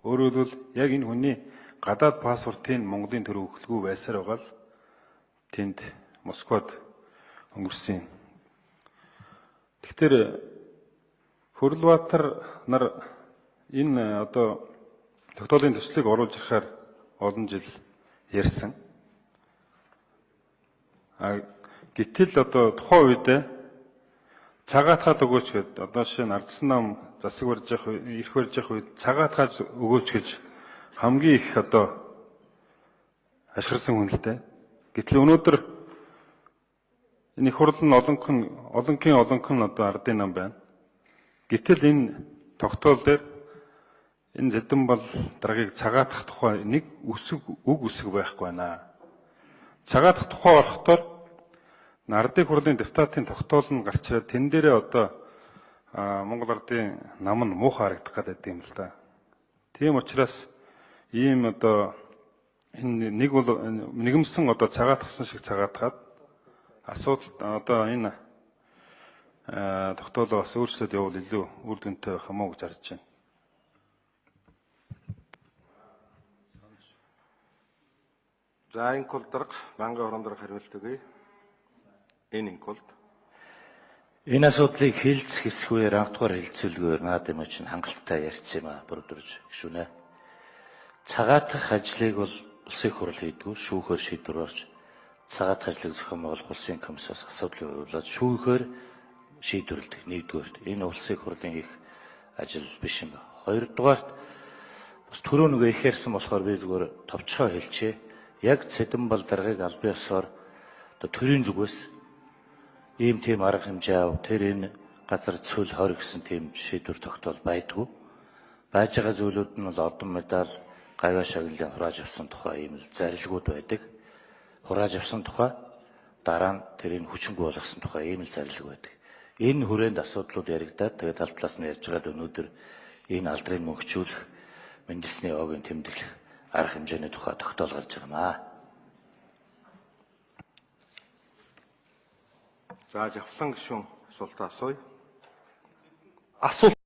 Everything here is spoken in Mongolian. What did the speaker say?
Өөрөөр хэлбэл яг энэ хүний гадаад паспортын Монголын төрөв өгөхлгүй байсаар байгаа л тэнд Москвад өнгөрсөн. Тэгэхээр Хүрлбаатар нар энэ одоо тогтоолын төслийг оруулж ирэхээр олон жил ярьсан. Гэтэл одоо тухайн үед цагаатгаад өгөөч гэд одоо шинэ ардсан нам засаг барьж явах ирэх барьж явах үед цагаатгаад өгөөч гэж хамгийн их одоо ашигласан хүн л дээ. Гэтэл өнөөдөр энэ их хурл нь олонхын одоо ардын нам байна. Гэтэл энэ тогтоол дээр энэ Зэдэнбал даргаыг цагаатах тухай нэг үг үсэг байхгүй байна. Цагаатах тухай орохоор ардын хурлын депутатын тогтоол нь гарч ирээд тэн дээрээ одоо Монгол ардын нам нь муухай харагдах гэдэг юм л да. Тийм учраас ийм одоо энэ нэг бол нэгэмсэн одоо цагаатгсан шиг цагаатгаад асуудал одоо энэ тогтоолоо бас өөрчлөлт явуул илүү үр дүнтэй байх юм уу гэж харж байна. За энэ кол дарга банкны орон дарга хариулт өгье. Энэ кол. Энэ асуудлыг хэлц хэсгээр анхдугаар хэлцүүлгээр наад юм чинь хангалттай ярьсан юм а бүрдэрж гişүнэ. Цагаатгах ажлыг бол улсын хурал хийдгүү шүүхээр шийдвэр орж цагаатгах ажлыг зохион байгуулах улсын комиссаас асуудлыг оруулаад шүүхээр шийдвэрлэдэг. Нэгдүгээрт энэ улсын хурлын хийх ажил биш юм. Хоёрдугаарт бас түрүү нөгөө их ярьсан болохоор би зүгээр товчхоо хэлчихье. Яг Зэдэнбал даргаыг албан ёсоор одоо төрийн зүгээс ийм тийм арга хэмжээ ав тэр энэ газар цөл хойр гэсэн тийм шийдвэр тогтоол байдгүй. Байж байгаа зүйлүүд нь бол одон медаль гавьяа шагналын хурааж авсан тухай ийм л зарилгууд байдаг. Хурааж авсан тухай дараа нь тэрийг хүчингүй болгосон тухай ийм л зарилга байдаг. Энэ хүрээнд асуудлууд яригадаад тэгээд аль талаас нь ярьж байгаад өнөөдөр энэ алдрыг мөнхжүүлэх Менделсний оогийн тэмдэглэх арга хэмжээний тухай тогтоол гарч байгаа юм аа. За Жавхлан гишүүн асуултаа асууя. Асуулт